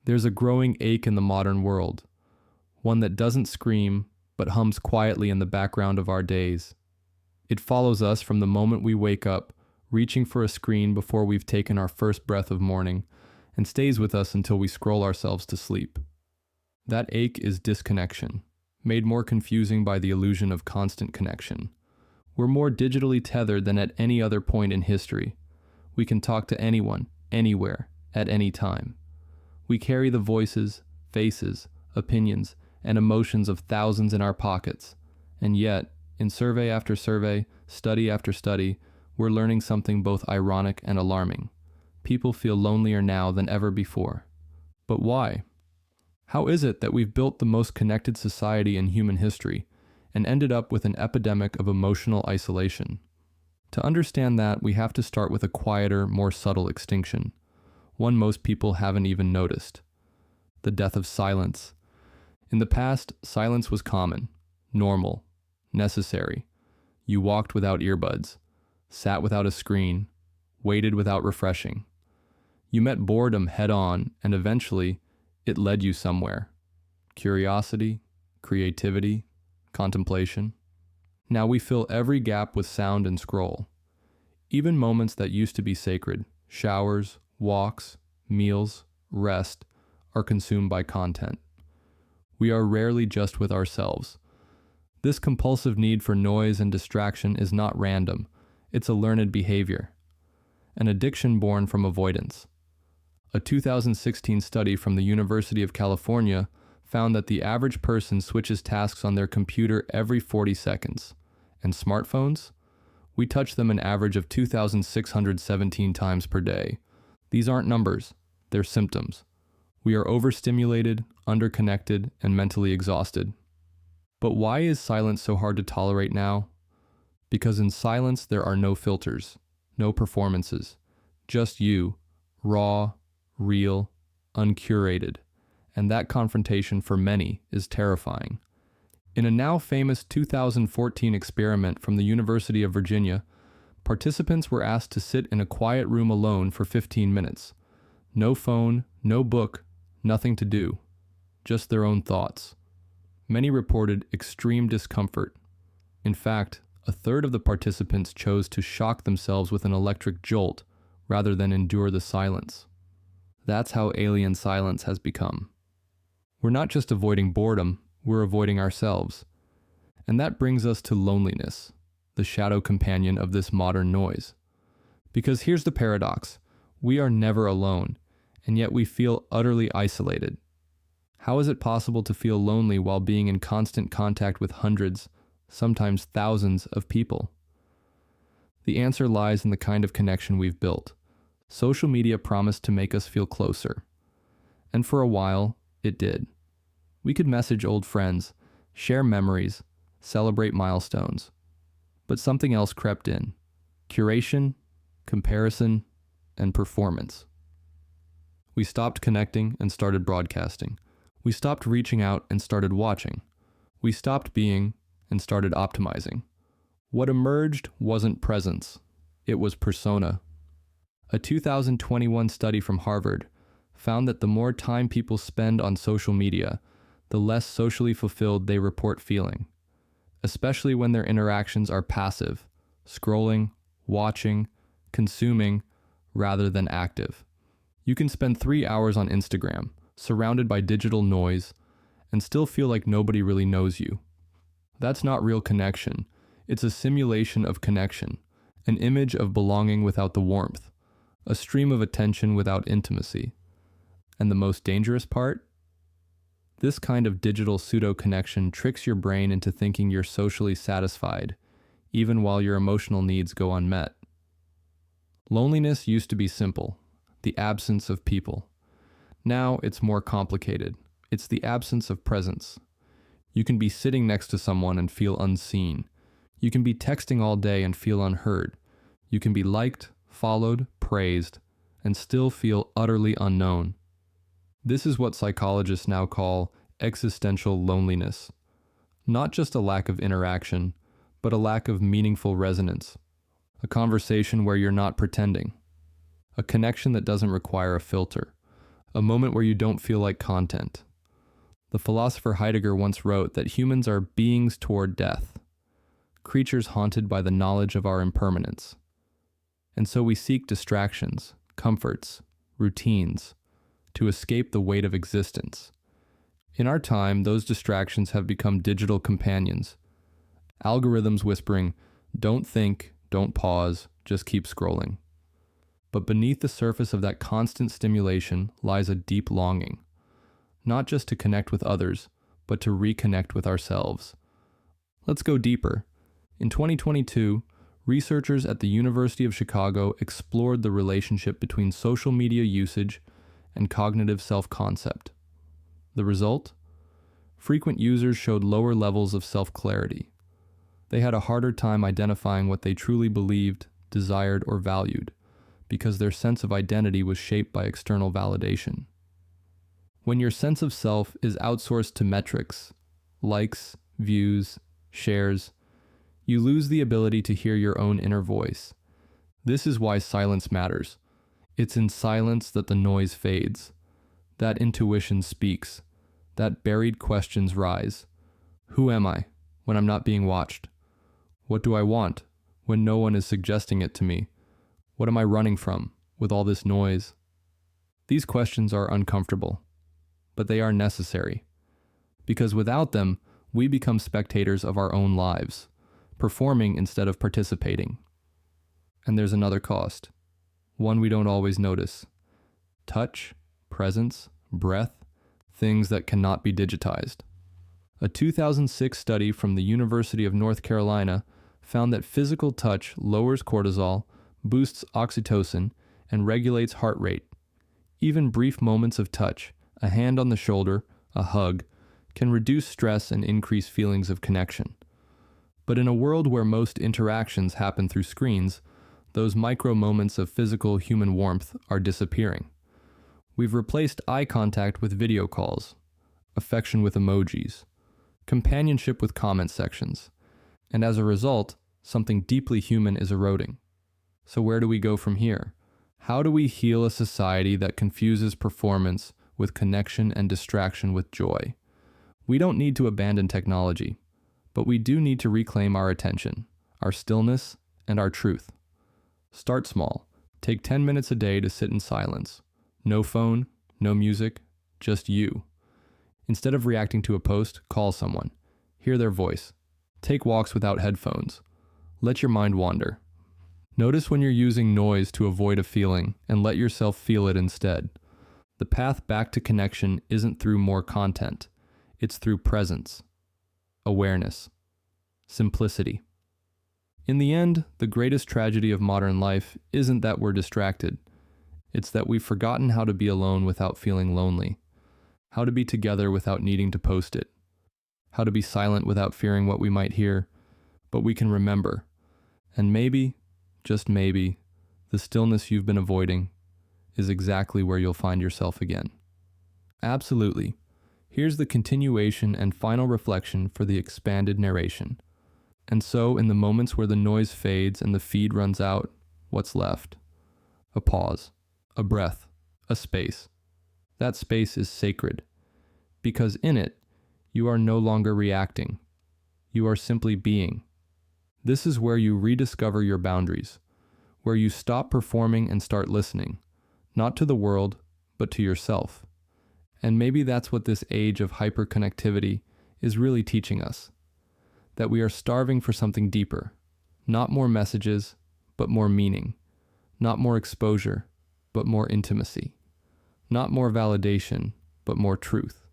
There's a growing ache in the modern world, one that doesn't scream but hums quietly in the background of our days. It follows us from the moment we wake up, reaching for a screen before we've taken our first breath of morning, and stays with us until we scroll ourselves to sleep. That ache is disconnection, made more confusing by the illusion of constant connection. We're more digitally tethered than at any other point in history. We can talk to anyone, anywhere, at any time. We carry the voices, faces, opinions, and emotions of thousands in our pockets. And yet, in survey after survey, study after study, we're learning something both ironic and alarming. People feel lonelier now than ever before. But why? How is it that we've built the most connected society in human history and ended up with an epidemic of emotional isolation? To understand that, we have to start with a quieter, more subtle extinction, one most people haven't even noticed: the death of silence. In the past, silence was common, normal, necessary. You walked without earbuds, sat without a screen, waited without refreshing. You met boredom head-on, and eventually, it led you somewhere. Curiosity, creativity, contemplation. Now we fill every gap with sound and scroll. Even moments that used to be sacred, showers, walks, meals, rest, are consumed by content. We are rarely just with ourselves. This compulsive need for noise and distraction is not random. It's a learned behavior, an addiction born from avoidance. A 2016 study from the University of California found that the average person switches tasks on their computer every 40 seconds. And smartphones? We touch them an average of 2,617 times per day. These aren't numbers, they're symptoms. We are overstimulated, underconnected, and mentally exhausted. But why is silence so hard to tolerate now? Because in silence there are no filters, no performances, just you, raw, real, uncurated, and that confrontation for many is terrifying. In a now famous 2014 experiment from the University of Virginia, participants were asked to sit in a quiet room alone for 15 minutes. No phone, no book, nothing to do, just their own thoughts. Many reported extreme discomfort. In fact, a third of the participants chose to shock themselves with an electric jolt rather than endure the silence. That's how alien silence has become. We're not just avoiding boredom, we're avoiding ourselves. And that brings us to loneliness, the shadow companion of this modern noise. Because here's the paradox: we are never alone, and yet we feel utterly isolated. How is it possible to feel lonely while being in constant contact with hundreds, sometimes thousands of people? The answer lies in the kind of connection we've built. Social media promised to make us feel closer. And for a while, it did. We could message old friends, share memories, celebrate milestones. But something else crept in: curation, comparison, and performance. We stopped connecting and started broadcasting. We stopped reaching out and started watching. We stopped being and started optimizing. What emerged wasn't presence, it was persona. A 2021 study from Harvard found that the more time people spend on social media, the less socially fulfilled they report feeling, especially when their interactions are passive, scrolling, watching, consuming, rather than active. You can spend 3 hours on Instagram, surrounded by digital noise, and still feel like nobody really knows you. That's not real connection. It's a simulation of connection, an image of belonging without the warmth, a stream of attention without intimacy. And the most dangerous part? This kind of digital pseudo-connection tricks your brain into thinking you're socially satisfied, even while your emotional needs go unmet. Loneliness used to be simple, the absence of people. Now it's more complicated. It's the absence of presence. You can be sitting next to someone and feel unseen. You can be texting all day and feel unheard. You can be liked, followed, praised, and still feel utterly unknown. This is what psychologists now call existential loneliness. Not just a lack of interaction, but a lack of meaningful resonance. A conversation where you're not pretending. A connection that doesn't require a filter. a moment where you don't feel like content. The philosopher Heidegger once wrote that humans are beings toward death, creatures haunted by the knowledge of our impermanence. And so we seek distractions, comforts, routines, to escape the weight of existence. In our time, those distractions have become digital companions. Algorithms whispering, don't think, don't pause, just keep scrolling. But beneath the surface of that constant stimulation lies a deep longing, not just to connect with others, but to reconnect with ourselves. Let's go deeper. In 2022, researchers at the University of Chicago explored the relationship between social media usage and cognitive self-concept. The result? Frequent users showed lower levels of self-clarity. They had a harder time identifying what they truly believed, desired, or valued, because their sense of identity was shaped by external validation. When your sense of self is outsourced to metrics, likes, views, shares, you lose the ability to hear your own inner voice. This is why silence matters. It's in silence that the noise fades, that intuition speaks, that buried questions rise. Who am I when I'm not being watched? What do I want when no one is suggesting it to me? What am I running from with all this noise? These questions are uncomfortable, but they are necessary, because without them, we become spectators of our own lives, performing instead of participating. And there's another cost, one we don't always notice. Touch, presence, breath, things that cannot be digitized. A 2006 study from the University of North Carolina found that physical touch lowers cortisol, boosts oxytocin, and regulates heart rate. Even brief moments of touch, a hand on the shoulder, a hug, can reduce stress and increase feelings of connection. But in a world where most interactions happen through screens, those micro moments of physical human warmth are disappearing. We've replaced eye contact with video calls, affection with emojis, companionship with comment sections, and as a result, something deeply human is eroding. So where do we go from here? How do we heal a society that confuses performance with connection and distraction with joy? We don't need to abandon technology, but we do need to reclaim our attention, our stillness, and our truth. Start small. Take 10 minutes a day to sit in silence. No phone, no music, just you. Instead of reacting to a post, call someone. Hear their voice. Take walks without headphones. Let your mind wander. Notice when you're using noise to avoid a feeling and let yourself feel it instead. The path back to connection isn't through more content. It's through presence, awareness, simplicity. In the end, the greatest tragedy of modern life isn't that we're distracted. It's that we've forgotten how to be alone without feeling lonely, how to be together without needing to post it, how to be silent without fearing what we might hear, but we can remember. And maybe, just maybe, the stillness you've been avoiding is exactly where you'll find yourself again. Absolutely. Here's the continuation and final reflection for the expanded narration. And so, in the moments where the noise fades and the feed runs out, what's left? A pause, a breath, a space. That space is sacred, because in it, you are no longer reacting. You are simply being. This is where you rediscover your boundaries, where you stop performing and start listening, not to the world, but to yourself. And maybe that's what this age of hyperconnectivity is really teaching us, that we are starving for something deeper, not more messages, but more meaning, not more exposure, but more intimacy, not more validation, but more truth.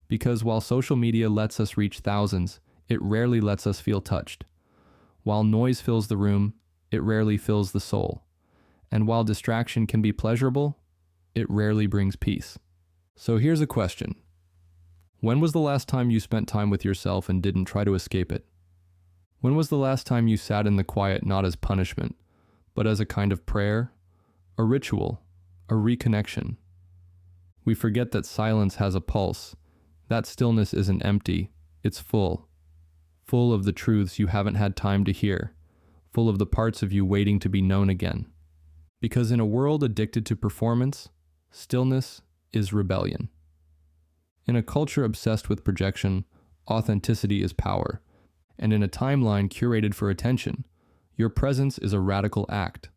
Because while social media lets us reach thousands, it rarely lets us feel touched. While noise fills the room, it rarely fills the soul. And while distraction can be pleasurable, it rarely brings peace. So here's a question. When was the last time you spent time with yourself and didn't try to escape it? When was the last time you sat in the quiet not as punishment, but as a kind of prayer, a ritual, a reconnection? We forget that silence has a pulse. That stillness isn't empty, it's full. Full of the truths you haven't had time to hear, full of the parts of you waiting to be known again. Because in a world addicted to performance, stillness is rebellion. In a culture obsessed with projection, authenticity is power. And in a timeline curated for attention, your presence is a radical act.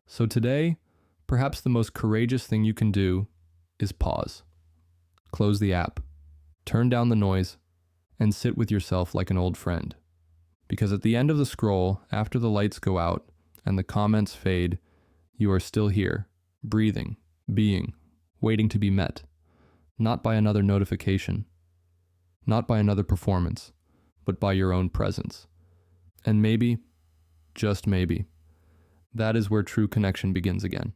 So today, perhaps the most courageous thing you can do is pause. Close the app, turn down the noise, and sit with yourself like an old friend. Because at the end of the scroll, after the lights go out and the comments fade, you are still here, breathing, being, waiting to be met. Not by another notification, not by another performance, but by your own presence. And maybe, just maybe, that is where true connection begins again.